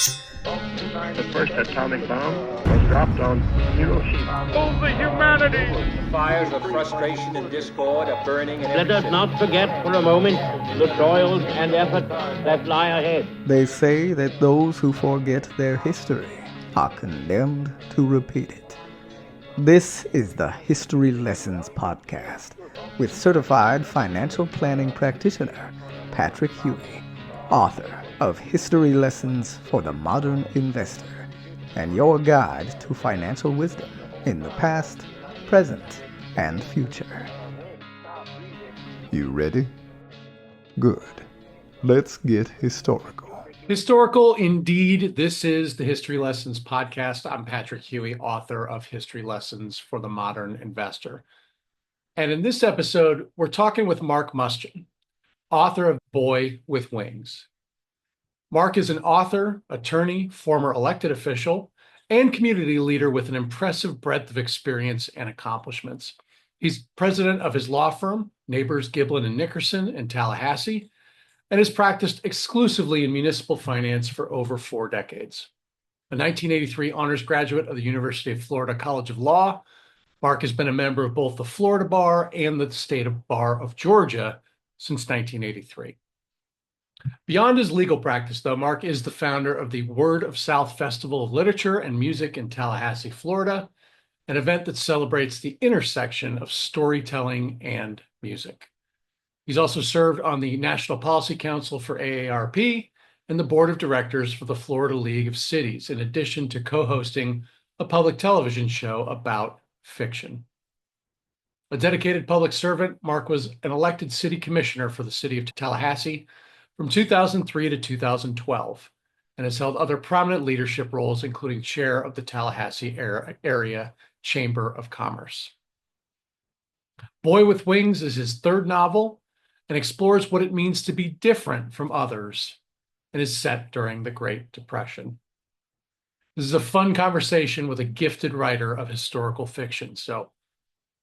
The first atomic bomb was dropped on Hiroshima. Oh, the humanity! The fires of frustration and discord are burning in every Let us city. not forget for a moment the toils and efforts that lie ahead. They say that those who forget their history are condemned to repeat it. This is the History Lessons Podcast with certified financial planning practitioner Patrick Huey, author of History Lessons for the Modern Investor, and your guide to financial wisdom in the past, present, and future. You ready? Good. Let's get historical. Historical indeed. This is the History Lessons Podcast. I'm Patrick Huey, author of History Lessons for the Modern Investor. And in this episode, we're talking with Mark Mustian, author of Boy with Wings. Mark is an author, attorney, former elected official, and community leader with an impressive breadth of experience and accomplishments. He's president of his law firm, Neighbors, Giblin and Nickerson in Tallahassee, and has practiced exclusively in municipal finance for over 4 decades. A 1983 honors graduate of the University of Florida College of Law, Mark has been a member of both the Florida Bar and the State Bar of Georgia since 1983. Beyond his legal practice, though, Mark is the founder of the Word of South Festival of Literature and Music in Tallahassee, Florida, an event that celebrates the intersection of storytelling and music. He's also served on the National Policy Council for AARP and the Board of Directors for the Florida League of Cities, in addition to co-hosting a public television show about fiction. A dedicated public servant, Mark was an elected city commissioner for the city of Tallahassee from 2003 to 2012, and has held other prominent leadership roles, including chair of the Tallahassee Area Chamber of Commerce. Boy with Wings is his third novel and explores what it means to be different from others, and is set during the Great Depression. This is a fun conversation with a gifted writer of historical fiction. So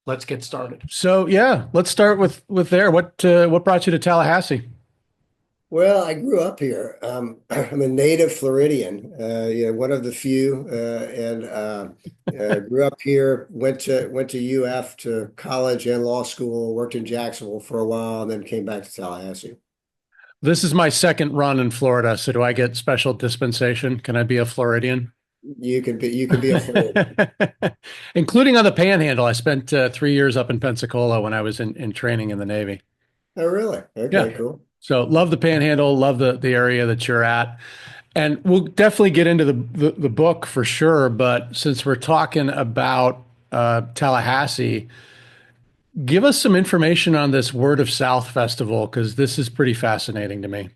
let's get started. So yeah, let's start with there. What brought you to Tallahassee? Well, I grew up here. I'm a native Floridian, one of the few, and grew up here. Went to UF to college and law school. Worked in Jacksonville for a while, and then came back to Tallahassee. This is my second run in Florida, so do I get special dispensation? Can I be a Floridian? You can be a Floridian, including on the Panhandle. I spent 3 years up in Pensacola when I was in training in the Navy. Oh, really? Okay, yeah. Cool. So love the Panhandle, love the area that you're at. And we'll definitely get into the book for sure. But since we're talking about Tallahassee, give us some information on this Word of South Festival, because this is pretty fascinating to me.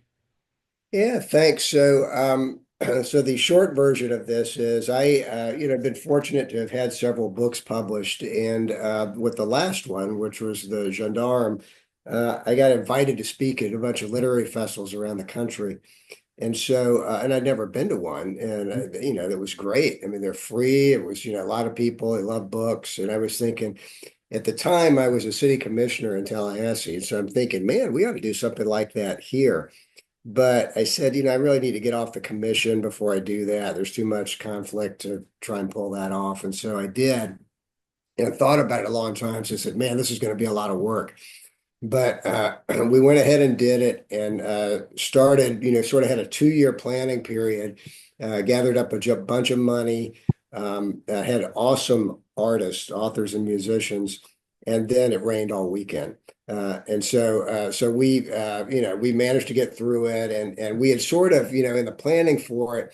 Yeah, thanks. So so the short version of this is I've been fortunate to have had several books published. And with the last one, which was The Gendarme, I got invited to speak at a bunch of literary festivals around the country. And so, and I'd never been to one, and, it was great. I mean, they're free. It was, a lot of people, they love books. And I was thinking, at the time I was a city commissioner in Tallahassee. And so I'm thinking, man, we ought to do something like that here. But I said, I really need to get off the commission before I do that. There's too much conflict to try and pull that off. And so I did, and thought about it a long time. So I said, man, this is going to be a lot of work. But we went ahead and did it, and started, sort of had a 2-year planning period, gathered up a bunch of money, had awesome artists, authors, and musicians, and then it rained all weekend. And so we managed to get through it, and we had sort of, in the planning for it,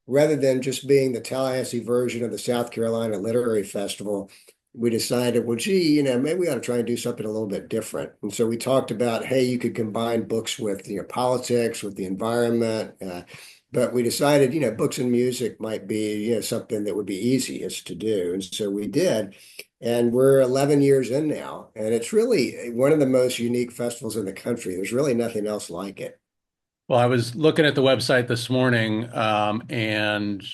rather than just being the Tallahassee version of the South Carolina Literary Festival, we decided, well, gee, maybe we ought to try and do something a little bit different. And so we talked about, hey, you could combine books with, politics, with the environment. But we decided, books and music might be, something that would be easiest to do. And so we did. And we're 11 years in now. And it's really one of the most unique festivals in the country. There's really nothing else like it. Well, I was looking at the website this morning, and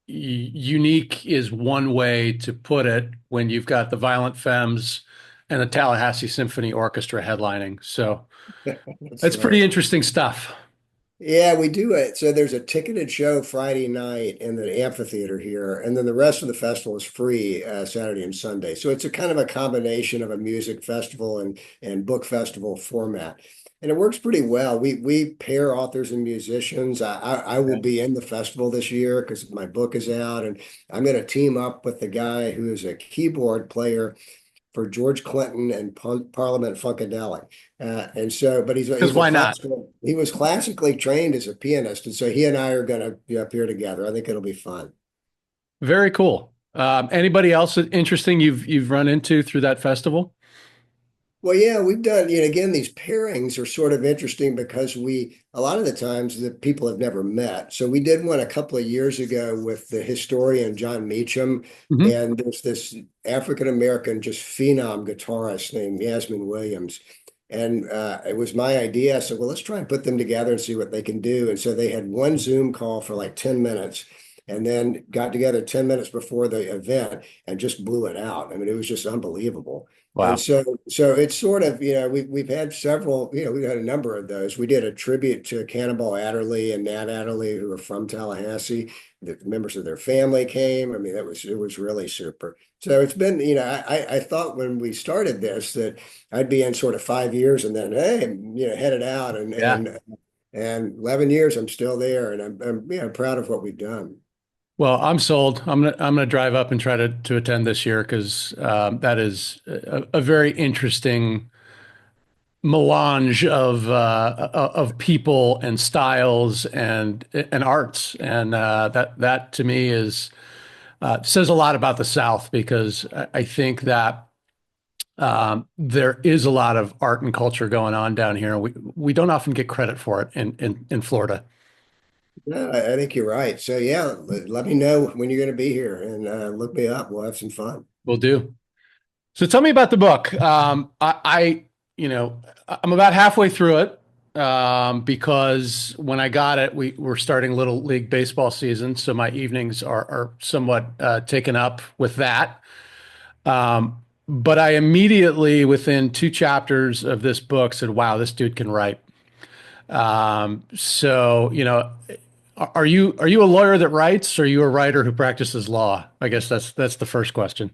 unique is one way to put it when you've got the Violent Femmes and the Tallahassee Symphony Orchestra headlining. So that's pretty interesting stuff. Yeah, we do it. So there's a ticketed show Friday night in the amphitheater here, and then the rest of the festival is free Saturday and Sunday. So it's a kind of a combination of a music festival and book festival format, and it works pretty well. We pair authors and musicians. I will be in the festival this year because my book is out, and I'm going to team up with the guy who is a keyboard player for George Clinton and Parliament Funkadelic. But Because he's a why not? classical, he was classically trained as a pianist. And so he and I are going to be up here together. I think it'll be fun. Very cool. Anybody else interesting you've run into through that festival? Well, yeah, we've done, again, these pairings are sort of interesting because a lot of the times the people have never met. So we did one a couple of years ago with the historian John Meacham, Hmm. and there's this African American, just phenom guitarist named Yasmin Williams. And it was my idea. So, well, let's try and put them together and see what they can do. And so they had one Zoom call for like 10 minutes and then got together 10 minutes before the event and just blew it out. I mean, it was just unbelievable. And Wow. so it's sort of, we've had several, we've had a number of those. We did a tribute to Cannonball Adderley and Nat Adderley, who are from Tallahassee. The members of their family came. I mean, it was really super. So it's been, I thought when we started this that I'd be in sort of 5 years and then, hey, headed out Yeah. and 11 years, I'm still there. And I'm proud of what we've done. Well, I'm sold. I'm gonna drive up and try to attend this year because that is a very interesting melange of people and styles and arts, and that to me is says a lot about the South because I think that there is a lot of art and culture going on down here. We don't often get credit for it in Florida. No, I think you're right. So yeah, let me know when you're going to be here and look me up. We'll have some fun. We'll do. So tell me about the book. I'm about halfway through it because when I got it, we were starting Little League baseball season, so my evenings are somewhat taken up with that. But I immediately, within two chapters of this book, said, "Wow, this dude can write." So are you a lawyer that writes, or are you a writer who practices law? I guess that's the first question.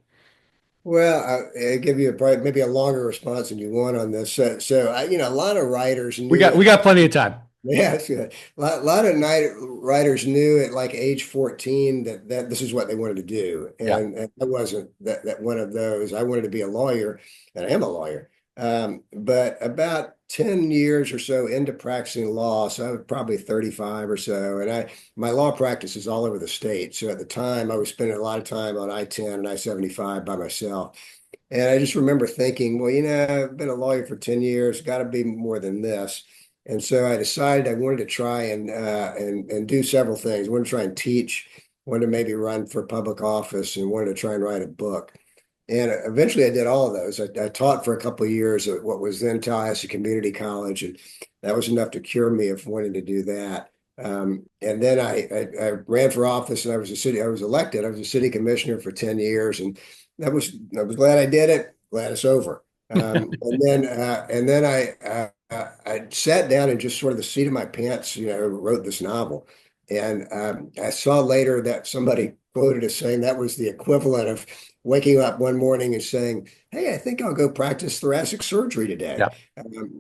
Well, I'll give you probably maybe a longer response than you want on this. A lot of writers We knew got it. we got plenty of time. Yeah, it's good. A lot of night writers knew at like age 14 that this is what they wanted to do. Yeah. And I wasn't that one of those. I wanted to be a lawyer, and I am a lawyer. But about 10 years or so into practicing law, so I was probably 35 or so, and my law practice is all over the state. So at the time, I was spending a lot of time on I-10 and I-75 by myself. And I just remember thinking, well, I've been a lawyer for 10 years, got to be more than this. And so I decided I wanted to try and do several things. I wanted to try and teach, wanted to maybe run for public office, and wanted to try and write a book. And eventually I did all of those. I taught for a couple of years at what was then Tallahassee Community College, and that was enough to cure me of wanting to do that. And then I ran for office, and I was elected. I was a city commissioner for 10 years, and I was glad I did it. Glad it's over. And then I sat down and just sort of the seat of my pants, wrote this novel. And I saw later that somebody quoted as saying that was the equivalent of waking up one morning and saying, "Hey, I think I'll go practice thoracic surgery today." Yeah.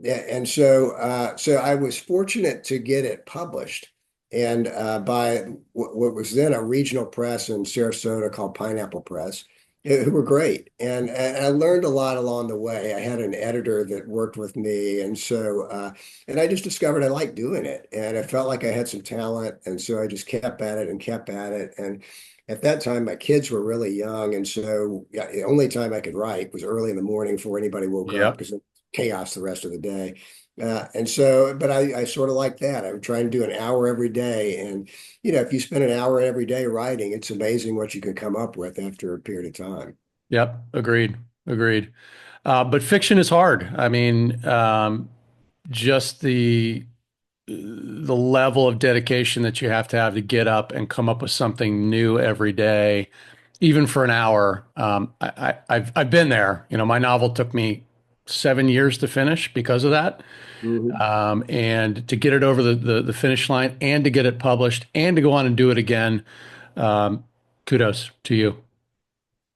Yeah, and so I was fortunate to get it published, and by what was then a regional press in Sarasota called Pineapple Press, who were great. And I learned a lot along the way. I had an editor that worked with me. And I just discovered I liked doing it. And I felt like I had some talent. And so I just kept at it and kept at it. And at that time, my kids were really young. And so yeah, the only time I could write was early in the morning before anybody woke up Yep. because it was chaos the rest of the day. But I sort of like that. I would try and do an hour every day. And if you spend an hour every day writing, it's amazing what you can come up with after a period of time. Yep. Agreed. Agreed. But fiction is hard. I mean, just the level of dedication that you have to get up and come up with something new every day, even for an hour. I've been there. My novel took me 7 years to finish because of that. Mhm. And to get it over the finish line and to get it published and to go on and do it again. Um, Kudos to you.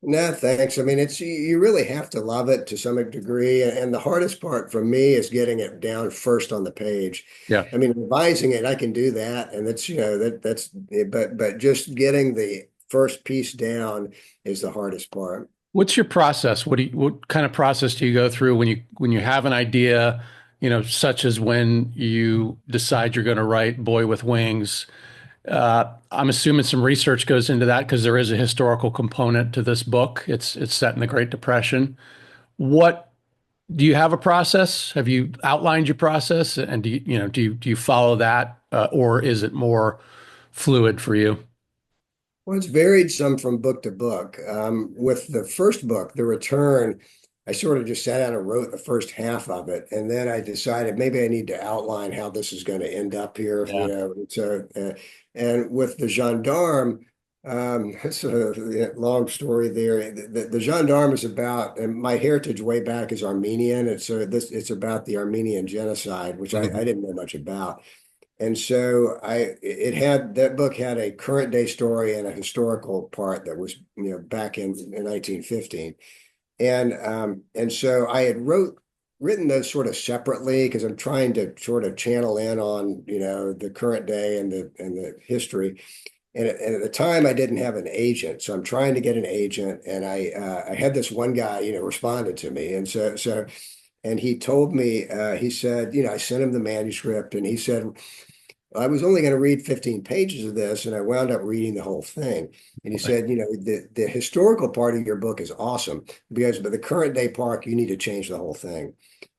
No, thanks. I mean, you really have to love it to some degree, and the hardest part for me is getting it down first on the page. Yeah. I mean, revising it, I can do that, and it's but just getting the first piece down is the hardest part. What's your process? What kind of process do you go through when you have an idea, such as when you decide you're going to write Boy with Wings? I'm assuming some research goes into that because there is a historical component to this book. It's set in the Great Depression. What do you have a process? Have you outlined your process, and do you follow that, or is it more fluid for you? Well, it's varied some from book to book. With the first book, The Return, I sort of just sat down and wrote the first half of it, and then I decided maybe I need to outline how this is going to end up here, Yeah. So, and with the gendarme, it's a long story there. The gendarme is about, and my heritage way back is Armenian. It's about the Armenian genocide, which I didn't know much about. And so that book had a current day story and a historical part that was, back in 1915. And so I had written those sort of separately because I'm trying to sort of channel in on, the current day and the history. And at the time I didn't have an agent. So I'm trying to get an agent. And I had this one guy, responded to me. And and he told me, he said, I sent him the manuscript, and he said, I was only going to read 15 pages of this, and I wound up reading the whole thing. And he said, the historical part of your book is awesome but the current day part, you need to change the whole thing.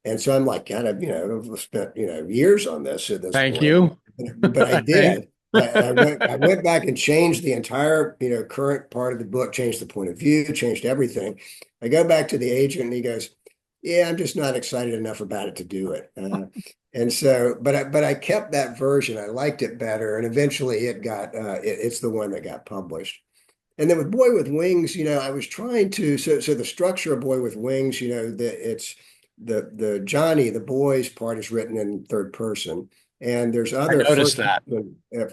And so I'm like, kind of, I've spent, years on this at this Thank point, you. but I Thank- did. I went back and changed the entire, current part of the book, changed the point of view, changed everything. I go back to the agent, and he goes, yeah, I'm just not excited enough about it to do it. And so, but I kept that version. I liked it better, and eventually it's the one that got published. And then with Boy with Wings, I was trying to so the structure of Boy with Wings, it's the Johnny, the boy's part is written in third person, and there's I other noticed that.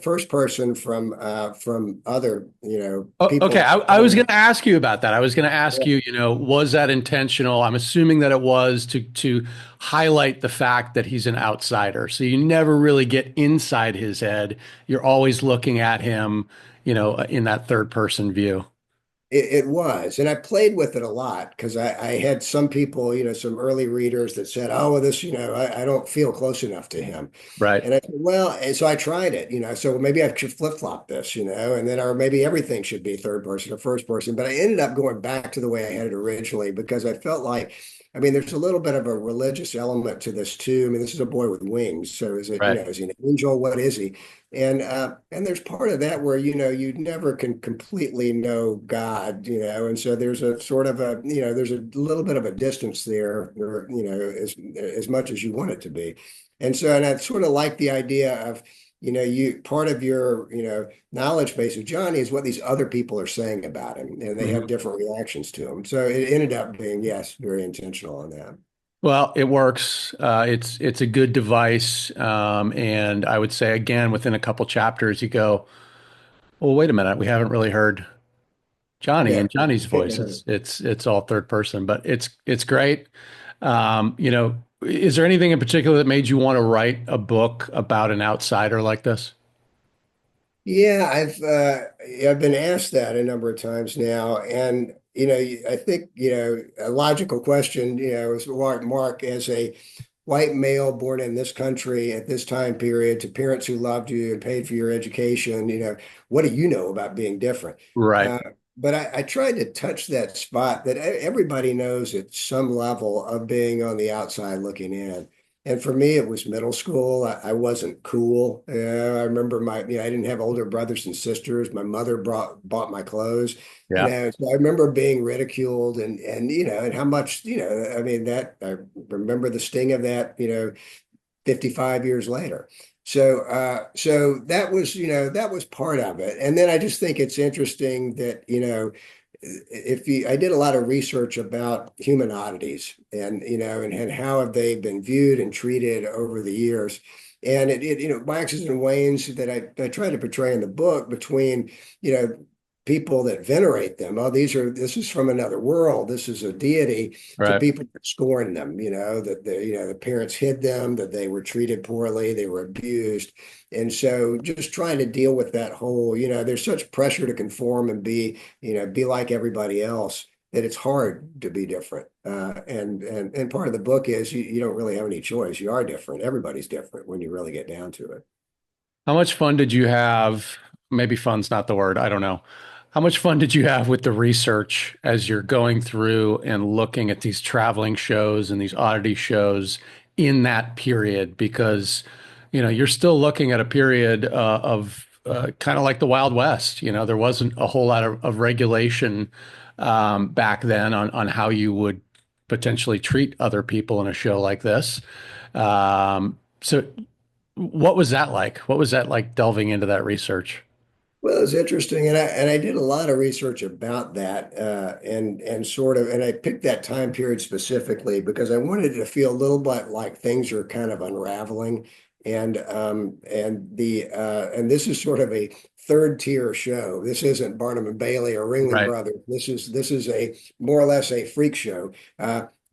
first person from other Oh, people. okay. I was going to ask you about that. I was going to ask you, was that intentional? I'm assuming that it was to highlight the fact that he's an outsider. So you never really get inside his head. You're always looking at him, in that third person view. It was, and I played with it a lot because I had some people, some early readers that said, "Oh, well, this, I don't feel close enough to him." Right. And I said, well, and so I tried it, so maybe I should flip-flop this, and then, or maybe everything should be third person or first person. But I ended up going back to the way I had it originally because I felt like, I mean, there's a little bit of a religious element to this too. I mean, this is a boy with wings. So is it, Right. Is he an angel? What is he? And there's part of that where, you never can completely know God, and so there's a sort of there's a little bit of a distance there, or, as much as you want it to be. And I sort of like the idea of, you part of your, knowledge base of Johnny is what these other people are saying about him, and they have different reactions to him. So it ended up being, yes, very intentional on that. Well, it works. It's a good device, and I would say again, within a couple chapters, you go, "Well, wait a minute, we haven't really heard Johnny Yeah. and Johnny's voice. It's all third person, but it's great." Is there anything in particular that made you want to write a book about an outsider like this? Yeah, I've been asked that a number of times now, and I think a logical question is, Mark, as a white male born in this country at this time period to parents who loved you and paid for your education, what do you know about being different? Right. Uh, but I tried to touch that spot that everybody knows at some level of being on the outside looking in. And for me, it was middle school. I wasn't cool. I remember I didn't have older brothers and sisters. My mother bought my clothes. Yeah. So I remember being ridiculed and how much, I mean, that I remember the sting of that, 55 years later. So that was part of it. And then I just think it's interesting that, I did a lot of research about human oddities and, and how have they been viewed and treated over the years. And waxes and wanes that I try to portray in the book between, people that venerate them. Oh, this is from another world. This is a deity, to Right. people that scorn them, that the parents hid them, that they were treated poorly, they were abused. And so just trying to deal with that whole, there's such pressure to conform and be like everybody else, that it's hard to be different. And part of the book is you don't really have any choice. You are different. Everybody's different when you really get down to it. How much fun did you have? Maybe fun's not the word. I don't know. How much fun did you have with the research as you're going through and looking at these traveling shows and these oddity shows in that period? Because, you're still looking at a period of kind of like the Wild West. There wasn't a whole lot of regulation back then on how you would potentially treat other people in a show like this. So what was that like? What was that like delving into that research? Well, it was interesting, and I did a lot of research about that, and I picked that time period specifically because I wanted it to feel a little bit like things are kind of unraveling, and this is sort of a third tier show. This isn't Barnum and Bailey or Ringling Right. Brothers. This is a more or less a freak show.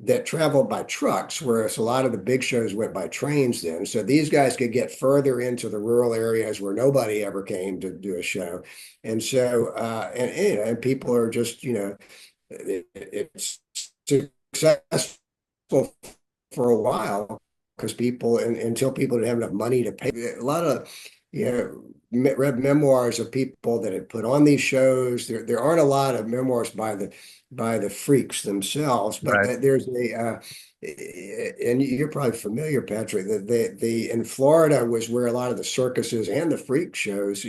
That traveled by trucks, whereas a lot of the big shows went by trains then. So these guys could get further into the rural areas where nobody ever came to do a show. And so, and people are just, it's successful for a while because until people didn't have enough money to pay. A lot of, read memoirs of people that had put on these shows. There aren't a lot of memoirs by the freaks themselves, but Right. there's and you're probably familiar, Patrick, that the in Florida was where a lot of the circuses and the freak shows,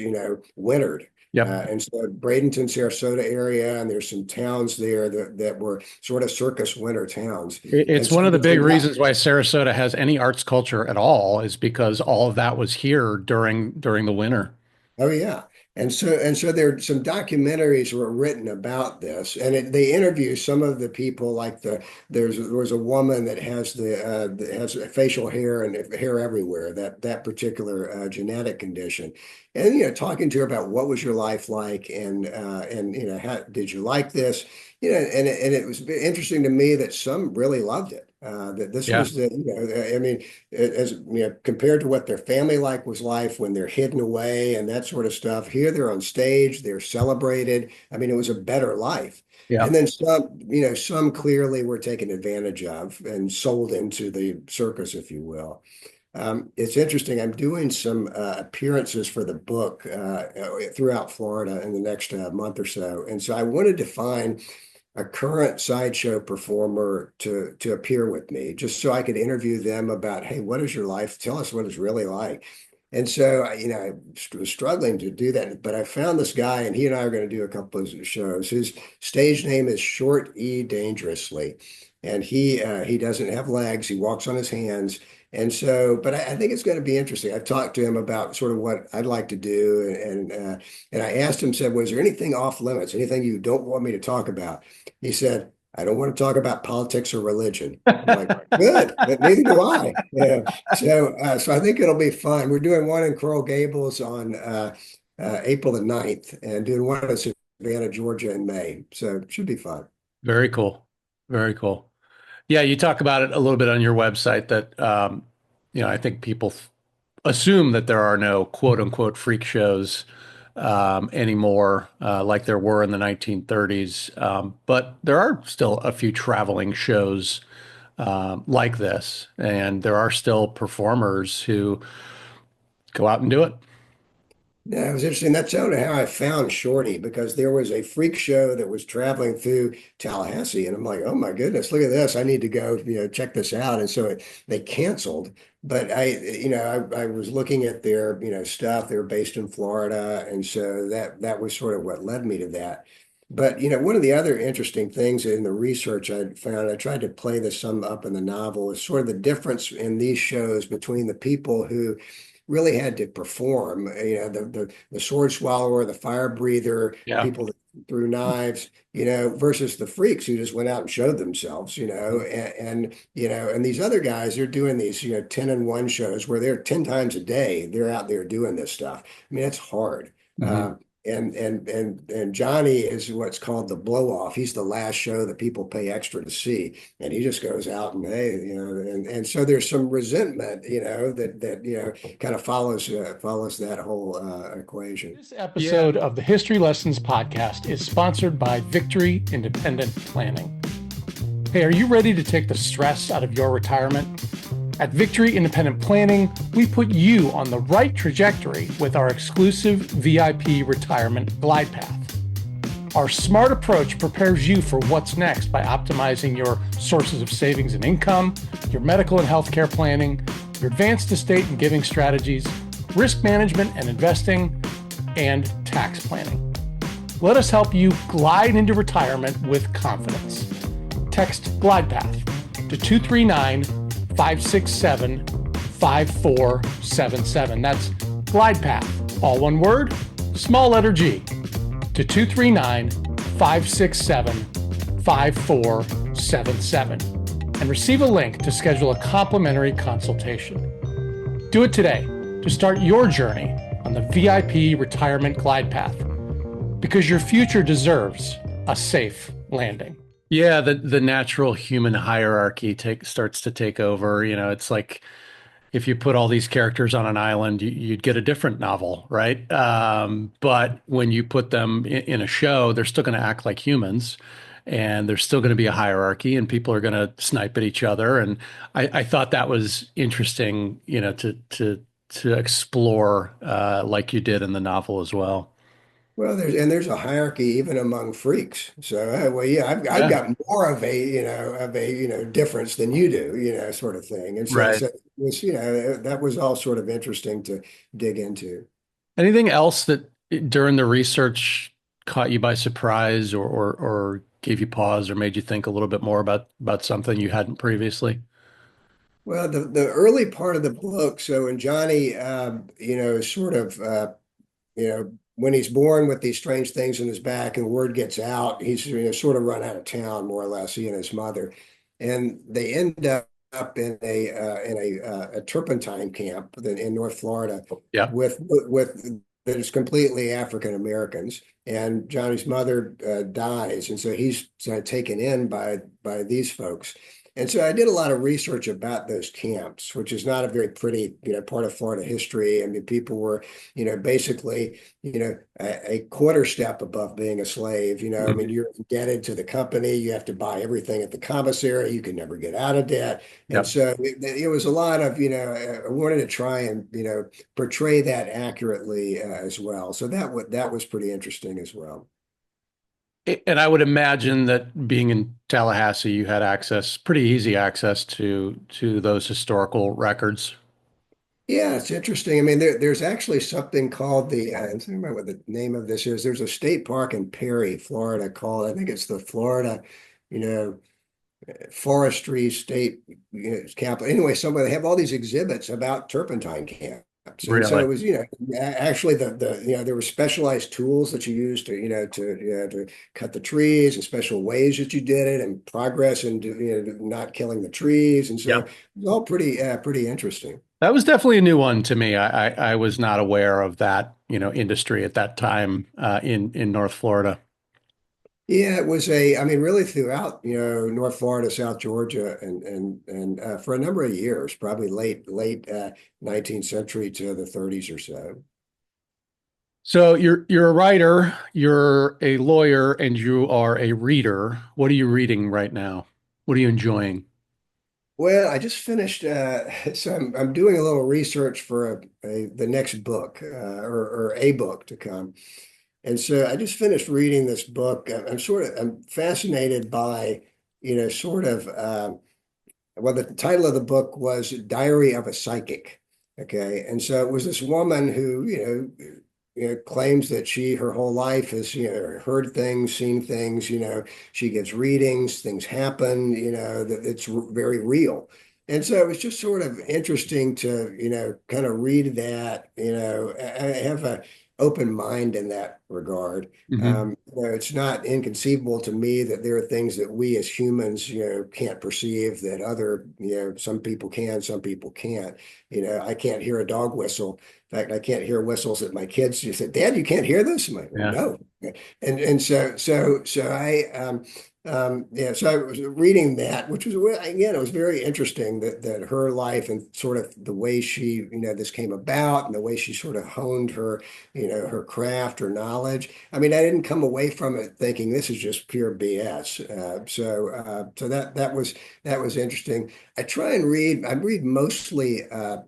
wintered. Yep. And so Bradenton, Sarasota area, and there's some towns there that were sort of circus winter towns. And It's so one of the there's a big lot. reasons why Sarasota has any arts culture at all is because all of that was here during the winter. Oh yeah. And so there some documentaries were written about this, and they interview some of the people like there was a woman that has facial hair and hair everywhere, that particular genetic condition. And talking to her about what was your life like, and how did you like this? And it was interesting to me that some really loved it. That this Yeah. was I mean, as compared to what their family life was like when they're hidden away and that sort of stuff. Here they're on stage, they're celebrated. I mean, it was a better life. Yeah. And then some clearly were taken advantage of and sold into the circus, if you will. It's interesting. I'm doing some appearances for the book throughout Florida in the next month or so. And so I wanted to find a current sideshow performer to appear with me, just so I could interview them about, hey, what is your life? Tell us what it's really like. And so, I was struggling to do that, but I found this guy, and he and I are going to do a couple of shows. His stage name is Short E Dangerously, and he doesn't have legs. He walks on his hands. And so, but I think it's going to be interesting. I've talked to him about sort of what I'd like to do, and I asked him, said, was there anything off limits, anything you don't want me to talk about? He said, I don't want to talk about politics or religion. I'm like, good, but neither do I. Yeah. So I think it'll be fun. We're doing one in Coral Gables on April the 9th, and doing one in Savannah, Georgia in May. So it should be fun. Very cool. Very cool. Yeah, you talk about it a little bit on your website that I think people assume that there are no quote unquote freak shows anymore, like there were in the 1930s. But there are still a few traveling shows like this, and there are still performers who go out and do it. Yeah, it was interesting. That's sort of how I found Shorty, because there was a freak show that was traveling through Tallahassee, and I'm like, oh my goodness, look at this! I need to go, check this out. And so they canceled. But I was looking at their, stuff. They were based in Florida, and so that was sort of what led me to that. But one of the other interesting things in the research I found, I tried to play this some up in the novel, is sort of the difference in these shows between the people who really had to perform, the sword swallower, the fire breather, Yeah. people that through knives, versus the freaks who just went out and showed themselves, and these other guys, they're doing these, 10-in-1 shows where they're 10 times a day. They're out there doing this stuff. I mean, it's hard. Mhm. And Johnny is what's called the blow off. He's the last show that people pay extra to see, and he just goes out and hey, and so there's some resentment, that kind of follows that whole equation. This episode of the History Lessons podcast is sponsored by Victory Independent Planning. Hey, are you ready to take the stress out of your retirement? At Victory Independent Planning, we put you on the right trajectory with our exclusive VIP retirement glide path. Our smart approach prepares you for what's next by optimizing your sources of savings and income, your medical and healthcare planning, your advanced estate and giving strategies, risk management and investing, and tax planning. Let us help you glide into retirement with confidence. Text Glide Path to 239-567-5477. That's Glide Path, all one word, small letter G, to 239-567-5477 and receive a link to schedule a complimentary consultation. Do it today to start your journey on the VIP retirement glide path, because your future deserves a safe landing. Yeah, the natural human hierarchy starts to take over. It's like if you put all these characters on an island, you'd get a different novel, right? But when you put them in a show, they're still going to act like humans, and there's still going to be a hierarchy, and people are going to snipe at each other. And I thought that was interesting, to explore, like you did in the novel as well. Well, there's a hierarchy even among freaks. So, well, yeah, I've Yeah. got more of a, difference than you do, sort of thing. And so, Right. so it was, that was all sort of interesting to dig into. Anything else that during the research caught you by surprise, or gave you pause, or made you think a little bit more about something you hadn't previously? Well, the early part of the book, so when Johnny, is sort of, when he's born with these strange things in his back and word gets out, he's sort of run out of town, more or less, he and his mother, and they end up in a turpentine camp in North Florida Yeah. with that is completely African Americans, and Johnny's mother dies, and so he's taken in by these folks. And so I did a lot of research about those camps, which is not a very pretty, part of Florida history. I mean, people were, basically, a quarter step above being a slave. I mean, you're indebted to the company. You have to buy everything at the commissary. You can never get out of debt. And Yep. so it was a lot of, I wanted to try and, portray that accurately as well. So that was pretty interesting as well. And I would imagine that being in Tallahassee, you had pretty easy access to those historical records. Yeah, it's interesting. I mean, there's actually something called I don't remember what the name of this is. There's a state park in Perry, Florida called, I think it's the Florida, you know, Forestry State, Capital. Anyway, they have all these exhibits about turpentine camps. And so Really? it was, actually there were specialized tools that you used to cut the trees, and special ways that you did it, and progress and not killing the trees. And so Yep. it was all pretty interesting. That was definitely a new one to me. I was not aware of that, industry at that time, in North Florida. Yeah, it was I mean, really throughout, North Florida, South Georgia, and for a number of years, probably late 19th century to the 30s or so. So you're a writer, you're a lawyer, and you are a reader. What are you reading right now? What are you enjoying? Well, I just finished, so I'm doing a little research for the next book, or a book to come. And so I just finished reading this book. I'm fascinated by, sort of, well, the title of the book was Diary of a Psychic. Okay. And so it was this woman who, claims that her whole life has, heard things, seen things, she gets readings, things happen, that it's very real. And so it was just sort of interesting to, kind of read that, I have open mind in that regard. Hmm. It's not inconceivable to me that there are things that we as humans, can't perceive that some people can, some people can't. I can't hear a dog whistle. In fact, I can't hear whistles that my kids just said, Dad, you can't hear this? I'm like, Yeah. no. So I was reading that, which was, again, it was very interesting that her life and sort of the way she, this came about and the way she sort of honed her craft or knowledge. I mean, I didn't come away from it thinking this is just pure BS. So that was interesting. I read mostly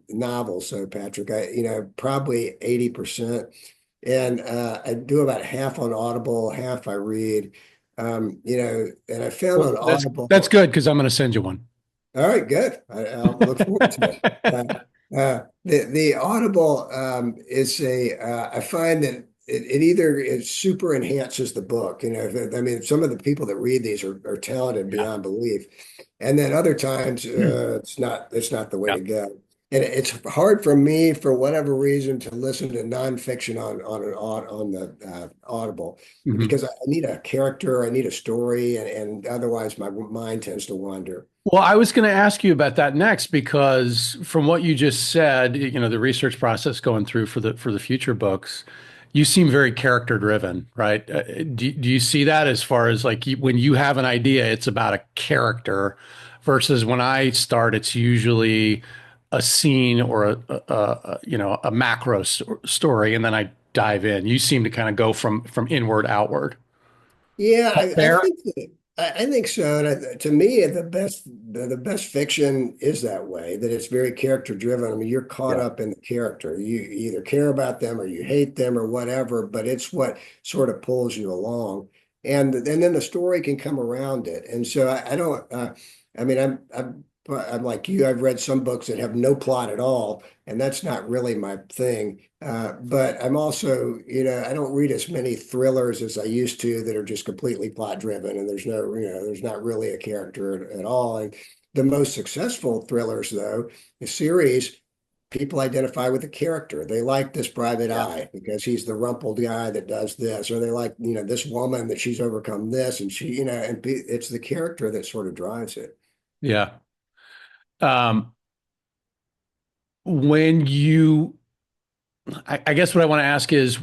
novels, so Patrick, probably 80%. And I do about half on Audible, half I read. And I found Well, on that's Audible. good because I'm going to send you one. All right, good. I'll look forward to it. The Audible I find that it either it super enhances the book. I mean, some of the people that read these are talented Yeah. beyond belief, and then other times Hmm. it's not the way Yeah. to go. And it's hard for me, for whatever reason, to listen to nonfiction on the Audible Hmm. because I need a character, I need a story, and otherwise my mind tends to wander. Well, I was going to ask you about that next because from what you just said, the research process going through for the future books, you seem very character driven, right? Do you see that as far as like when you have an idea, it's about a character versus when I start, it's usually a scene or a macro story, and then I dive in. You seem to kind of go from inward outward. Yeah, I Fair? think I think so. And to me, the best fiction is that way, that it's very character driven. I mean, you're caught Yeah. up in the character. You either care about them or you hate them or whatever, but it's what sort of pulls you along. And then the story can come around it. And so I don't I mean I'm like you, I've read some books that have no plot at all, and that's not really my thing. But I'm also, I don't read as many thrillers as I used to that are just completely plot driven and there's not really a character at all. And the most successful thrillers, though, the series, people identify with the character. They like this private Yeah. eye because he's the rumpled guy that does this, or they like, this woman that she's overcome this, and it's the character that sort of drives it. Yeah. Um, when you I guess what I want to ask is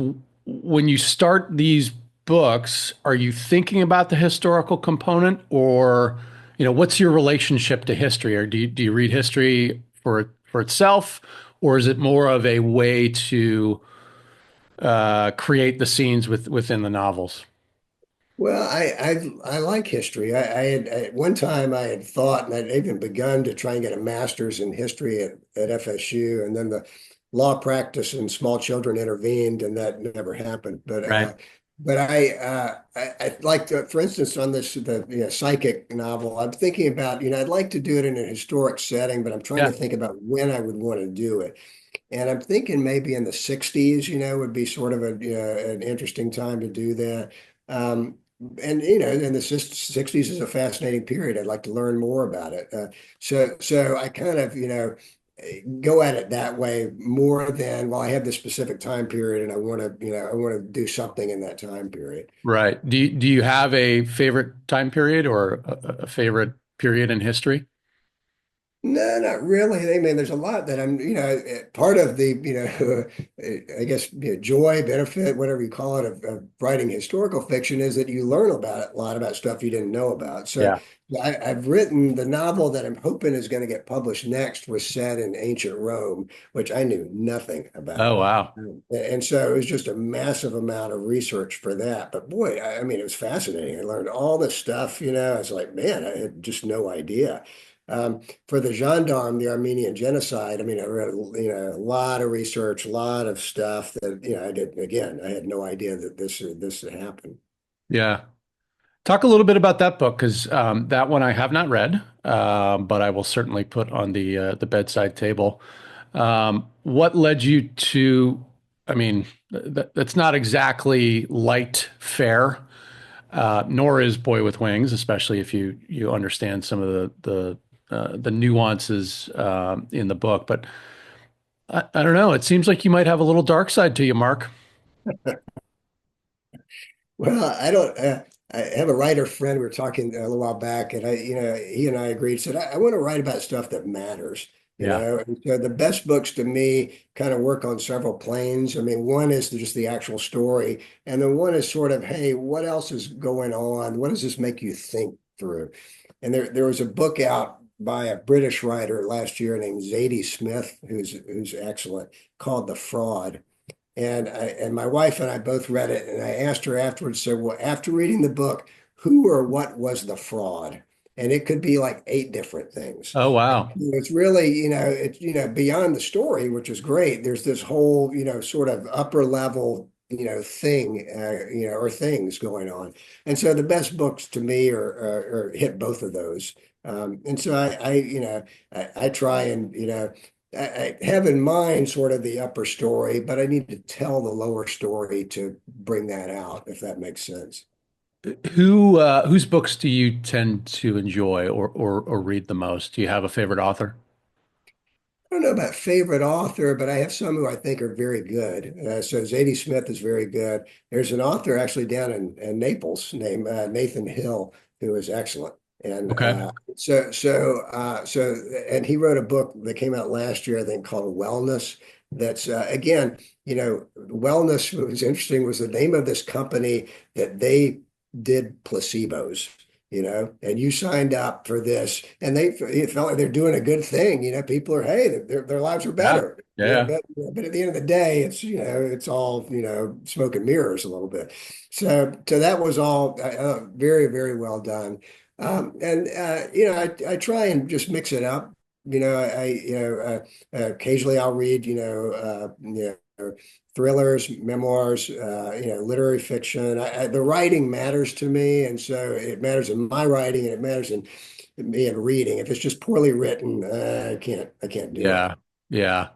when you start these books, are you thinking about the historical component or, what's your relationship to history? Or do you read history for itself, or is it more of a way to create the scenes within the novels? Well, I like history. I had at one time I had thought, and I'd even begun to try and get a master's in history at FSU, and then the law practice and small children intervened, and that never happened. But Right. I like to, for instance, on the psychic novel, I'm thinking about, I'd like to do it in a historic setting, but I'm trying to Yeah. think about when I would want to do it. And I'm thinking maybe in the 60s, would be sort of an interesting time to do that. And in the 60s is a fascinating period. I'd like to learn more about it. So I kind of, go at it that way more than, well, I have this specific time period and I want to do something in that time period. Right. Do you have a favorite time period or a favorite period in history? No, not really. I mean, there's a lot that part of the, I guess, joy, benefit, whatever you call it, of writing historical fiction is that you learn about it, a lot about stuff you didn't know about. So Yeah. I've written the novel that I'm hoping is going to get published next was set in ancient Rome, which I knew nothing Oh, about. wow. And so it was just a massive amount of research for that. But boy, I mean, it was fascinating. I learned all this stuff, I was like, man, I had just no idea. For the gendarme, the Armenian genocide, I mean, I read, a lot of research, a lot of stuff that, I did, again, I had no idea that this had happened. Yeah. Talk a little bit about that book because that one I have not read, but I will certainly put on the bedside table. What led you to? I mean, that's not exactly light fare, nor is Boy with Wings, especially if you understand some of the nuances in the book. But I don't know. It seems like you might have a little dark side to you, Mark. Well, I don't. I have a writer friend. We were talking a little while back, and he and I agreed. Said I want to write about stuff that matters. Yeah. And so the best books to me kind of work on several planes. I mean, one is just the actual story, and then one is sort of, hey, what else is going on? What does this make you think through? And there was a book out by a British writer last year named Zadie Smith, who's excellent, called The Fraud. And my wife and I both read it, and I asked her afterwards, so well, after reading the book, who or what was the fraud? And it could be like 8 different things. Oh, And wow. it's really, it's beyond the story, which is great. There's this whole, sort of upper level, thing, or things going on. And so the best books to me are hit both of those. And so I try and, I have in mind sort of the upper story, but I need to tell the lower story to bring that out, if that makes sense. Whose books do you tend to enjoy or read the most? Do you have a favorite author? I don't know about favorite author, but I have some who I think are very good. So Zadie Smith is very good. There's an author actually down in Naples named Nathan Hill who is excellent. And Okay. and he wrote a book that came out last year, I think, called Wellness. That's again, Wellness. What was interesting was the name of this company that they did placebos. And you signed up for this, and it felt like they're doing a good thing. People are, hey, their lives are Yeah. better. Yeah. But at the end of the day, it's all, smoke and mirrors a little bit. So that was all very, very well done. I try and just mix it up. Occasionally I'll read, thrillers, memoirs, literary fiction. The writing matters to me, and so it matters in my writing, and it matters in me in reading. If it's just poorly written, I can't do it. Yeah. Yeah.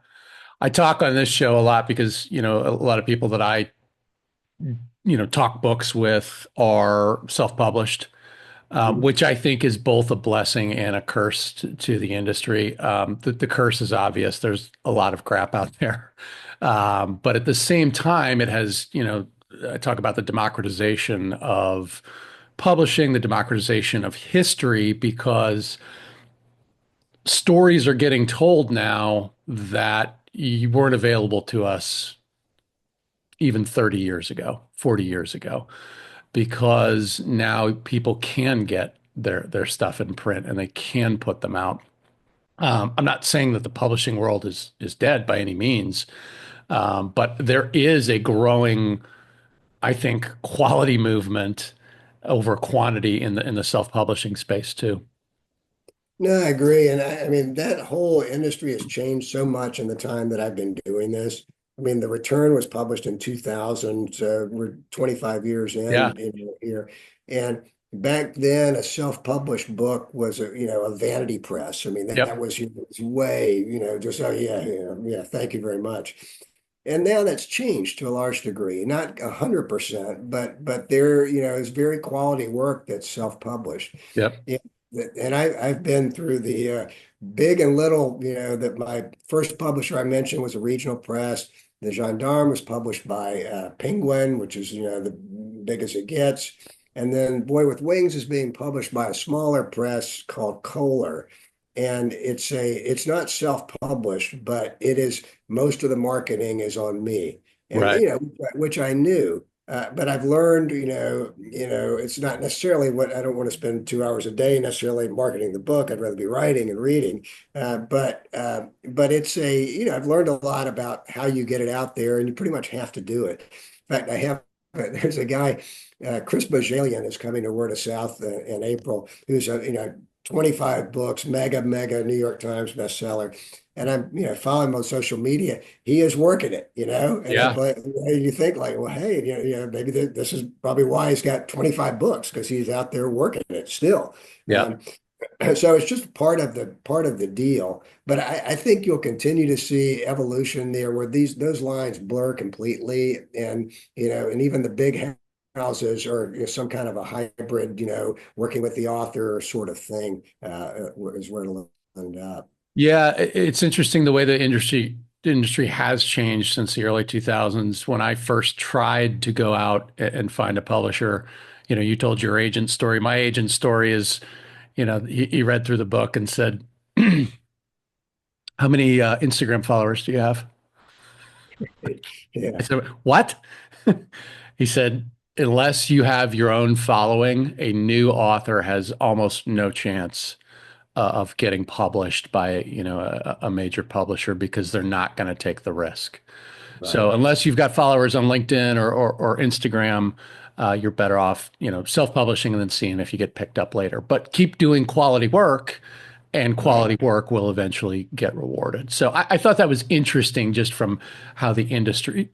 I talk on this show a lot because, a lot of people that I, talk books with are self-published, Mhm. which I think is both a blessing and a curse to the industry. The curse is obvious. There's a lot of crap out there. But at the same time, it has, I talk about the democratization of publishing, the democratization of history, because stories are getting told now that weren't available to us even 30 years ago, 40 years ago, because now people can get their stuff in print and they can put them out. I'm not saying that the publishing world is dead by any means, but there is a growing, I think, quality movement over quantity in the self-publishing space too. No, I agree. And I mean, that whole industry has changed so much in the time that I've been doing this. I mean, The Return was published in 2000, so we're 25 years Yeah. in here. And back then, a self-published book was a vanity press. I mean, that Yep. was, was way, just, oh yeah, yeah, yeah, thank you very much. And now that's changed to a large degree, not 100%, but there, is very quality work that's self-published. Yep. Yeah, and I've been through the big and little, that my first publisher I mentioned was a regional press. The Gendarme was published by Penguin, which is, the big as it gets. And then Boy with Wings is being published by a smaller press called Kohler. And it's not self-published, but it is, most of the marketing is on me. And, Right. which I knew. But I've learned, it's not necessarily what I don't want to spend 2 hours a day necessarily marketing the book. I'd rather be writing and reading. But it's I've learned a lot about how you get it out there, and you pretty much have to do it. In fact, there's a guy, Chris Bajalian is coming to Word of South in April, who's 25 books, mega New York Times bestseller. And I'm, following him on social media. He is working it, and Yeah. you think like, well, hey, maybe this is probably why he's got 25 books, because he's out there working it still. Yeah. Um, so it's just part of the deal. But I think you'll continue to see evolution there, where those lines blur completely, and even the big houses are, some kind of a hybrid, working with the author sort of thing, is where it'll end up. Yeah, it's interesting the way the industry industry has changed since the early 2000s. When I first tried to go out and find a publisher, you told your agent's story. My agent's story is, he read through the book and said, how many Instagram followers do you have? I Yeah, said, what? He said, unless you have your own following, a new author has almost no chance of getting published by, a major publisher because they're not going to take the risk. right. So unless you've got followers on LinkedIn or Instagram, you're better off, self-publishing and then seeing if you get picked up later. But keep doing quality work, and Right. quality work will eventually get rewarded. So I thought that was interesting just from how the industry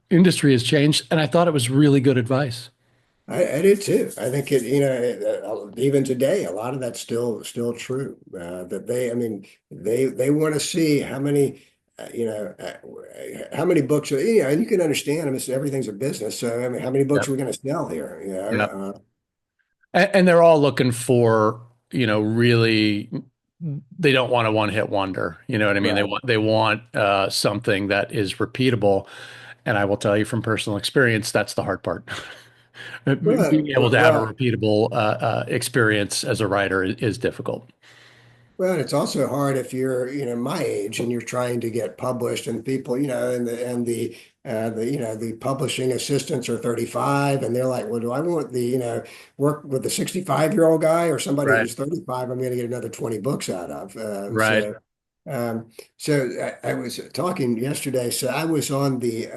has changed, and I thought it was really good advice. I do too. I think even today, a lot of that's still true. That I mean, they want to see how many, how many books are, and you can understand. I mean, everything's a business. So I mean, how many books Yep. are we going to sell here? Yep. And they're all looking for, really, they don't want a one-hit wonder. You know what I mean? Right. They want something that is repeatable. And I will tell you from personal experience, that's the hard part. Being able to have a Well, repeatable experience as a writer is difficult. well, it's also hard if you're, my age and you're trying to get published and people, the publishing assistants are 35 and they're like, well, do I want work with the 65-year-old guy or somebody Right. who's 35, I'm going to get another 20 books out of. Right. So I was talking yesterday. So I was on the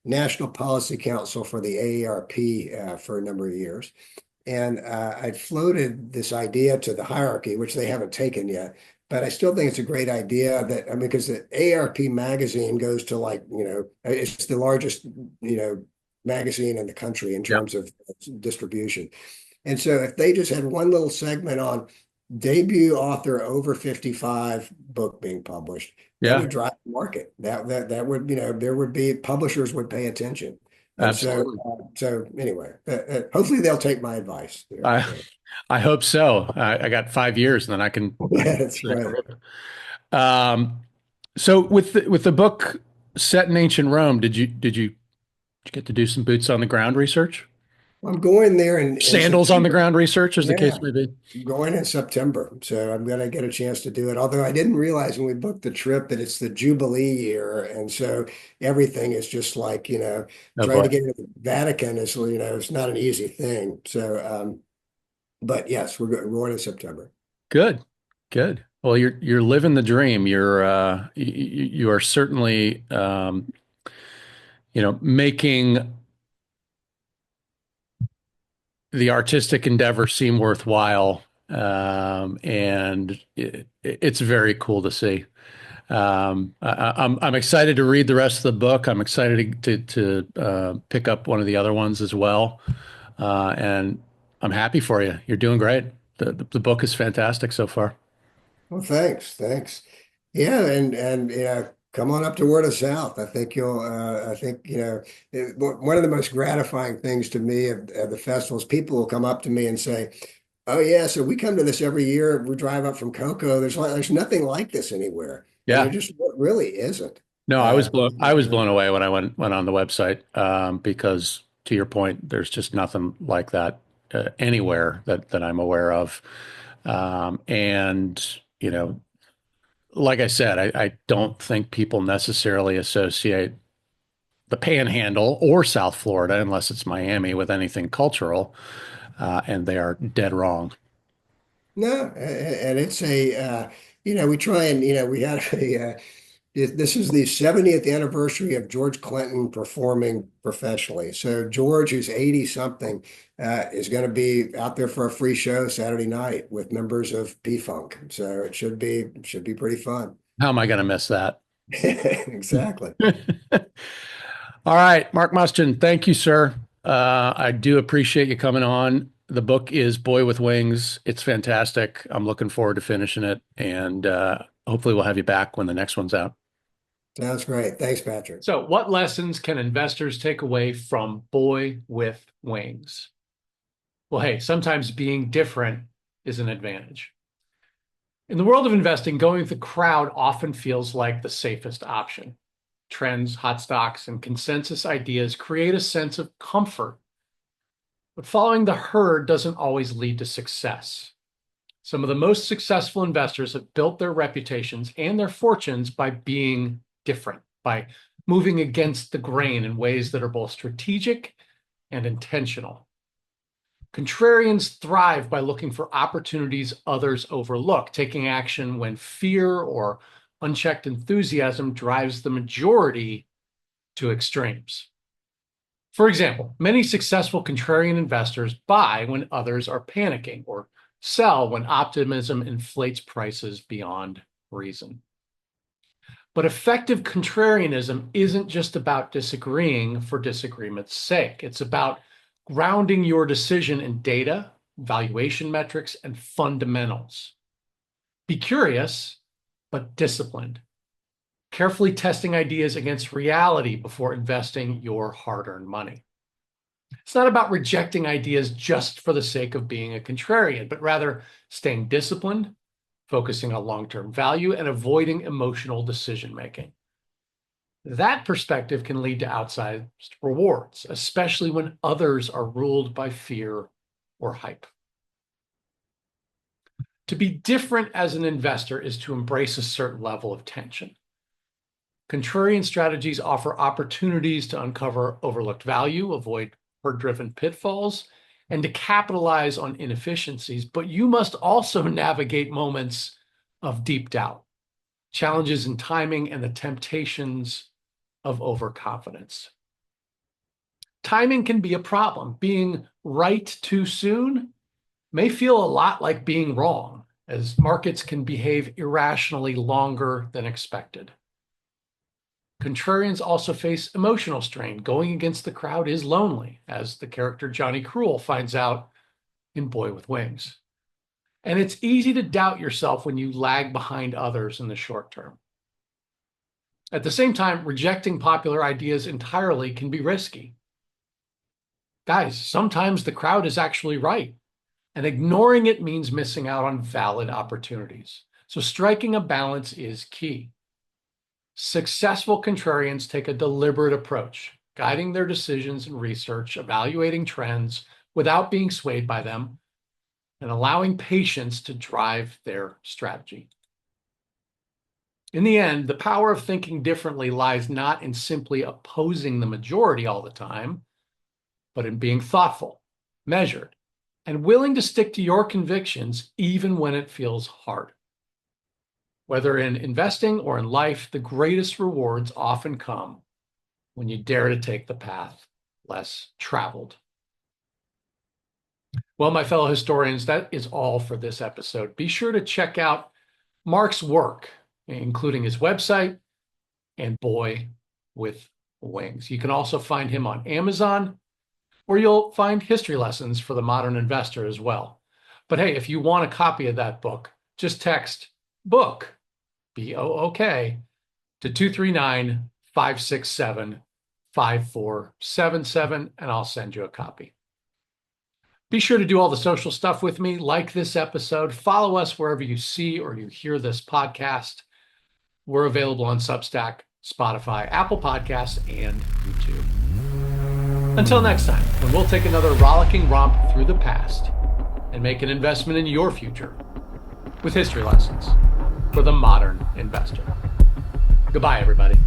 National Policy Council for the AARP for a number of years. And I floated this idea to the hierarchy, which they haven't taken yet. But I still think it's a great idea that, I mean, because the AARP magazine goes to it's the largest, magazine in the country in Yeah. terms of distribution. And so if they just had one little segment on debut author over 55 book being published, that Yeah. would drive the market. That would, there would be publishers would pay attention. And so, Absolutely. so anyway, hopefully they'll take my advice there. I I hope so. I got 5 years, and then I can. Yeah, that's right. Um, so with the book set in ancient Rome, did you get to do some boots on the ground research? I'm going there in Sandals on the September. ground research, as the Yeah, case may be. going in September. So I'm going to get a chance to do it. Although I didn't realize when we booked the trip that it's the Jubilee year. And so everything is just like, Oh trying boy. to get into the Vatican is, it's not an easy thing. So, but yes, we're going in September. Good. Good. Well, you're living the dream. You are certainly making the artistic endeavor seem worthwhile. And it's very cool to see. I'm excited to read the rest of the book. I'm excited to pick up one of the other ones as well. And I'm happy for you. You're doing great. The book is fantastic so far. Well, thanks. Yeah, and come on up to Word of South. I think one of the most gratifying things to me of the festival is people will come up to me and say, "Oh yeah, so we come to this every year. We drive up from Cocoa. There's nothing like this anywhere, and there Yeah. just really isn't." No, Uh, I was blown away when I went on the website because to your point, there's just nothing like that anywhere that I'm aware of. And like I said, I don't think people necessarily associate the Panhandle or South Florida, unless it's Miami, with anything cultural, and they are dead wrong. no, and it's we try and we had this is the 70th anniversary of George Clinton performing professionally. So George, who's 80 something, is going to be out there for a free show Saturday night with members of P-Funk. So it should be pretty fun. How am I going to miss that? Exactly. All right, Mark Mustian, thank you, sir. I do appreciate you coming on. The book is Boy with Wings. It's fantastic. I'm looking forward to finishing it, and hopefully we'll have you back when the next one's out. Sounds great. Thanks, Patrick. So, what lessons can investors take away from Boy with Wings? Well, hey, sometimes being different is an advantage. In the world of investing, going with the crowd often feels like the safest option. trends, hot stocks, and consensus ideas create a sense of comfort. But following the herd doesn't always lead to success. Some of the most successful investors have built their reputations and their fortunes by being different, by moving against the grain in ways that are both strategic and intentional. Contrarians thrive by looking for opportunities others overlook, taking action when fear or unchecked enthusiasm drives the majority to extremes. For example, many successful contrarian investors buy when others are panicking or sell when optimism inflates prices beyond reason. But effective contrarianism isn't just about disagreeing for disagreement's sake. It's about grounding your decision in data, valuation metrics, and fundamentals. Be curious, but disciplined. Carefully testing ideas against reality before investing your hard-earned money. It's not about rejecting ideas just for the sake of being a contrarian, but rather staying disciplined, focusing on long-term value, and avoiding emotional decision-making. That perspective can lead to outsized rewards, especially when others are ruled by fear or hype. To be different as an investor is to embrace a certain level of tension. Contrarian strategies offer opportunities to uncover overlooked value, avoid herd-driven pitfalls, and to capitalize on inefficiencies, but you must also navigate moments of deep doubt, challenges in timing, and the temptations of overconfidence. Timing can be a problem. Being right too soon may feel a lot like being wrong, as markets can behave irrationally longer than expected. Contrarians also face emotional strain. Going against the crowd is lonely, as the character Johnny Cruel finds out in Boy with Wings. And it's easy to doubt yourself when you lag behind others in the short term. At the same time, rejecting popular ideas entirely can be risky. Guys, sometimes the crowd is actually right, and ignoring it means missing out on valid opportunities. So striking a balance is key. Successful contrarians take a deliberate approach, guiding their decisions and research, evaluating trends without being swayed by them, and allowing patience to drive their strategy. In the end, the power of thinking differently lies not in simply opposing the majority all the time, but in being thoughtful, measured, and willing to stick to your convictions even when it feels hard. Whether in investing or in life, the greatest rewards often come when you dare to take the path less traveled. Well, my fellow historians, that is all for this episode. Be sure to check out Mark's work, including his website and Boy with Wings. You can also find him on Amazon, where you'll find history lessons for the modern investor as well. But hey, if you want a copy of that book, just text book, B-O-O-K, to 239-567-5477, and I'll send you a copy. Be sure to do all the social stuff with me, like this episode, follow us wherever you see or you hear this podcast. We're available on Substack, Spotify, Apple Podcasts, and YouTube. Until next time, when we'll take another rollicking romp through the past and make an investment in your future with history lessons for the modern investor. Goodbye, everybody.